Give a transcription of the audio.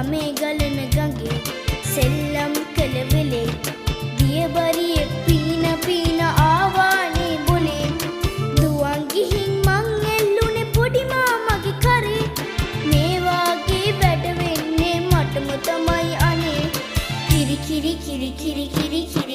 ගමේ ගලන ගඟේ සෙල්ලම් කළ වෙලේ දියබරියේ පීන පීන ආවානේ බොලේ දුවන් ගිහින් මං එල්ලුනේ පොඩි මාමගේ කරේ මේ වාගේ වැඩ වෙන්නේ මටම තමයි අනේ කිරි කිරි කිරි කිරි කිරි කිරි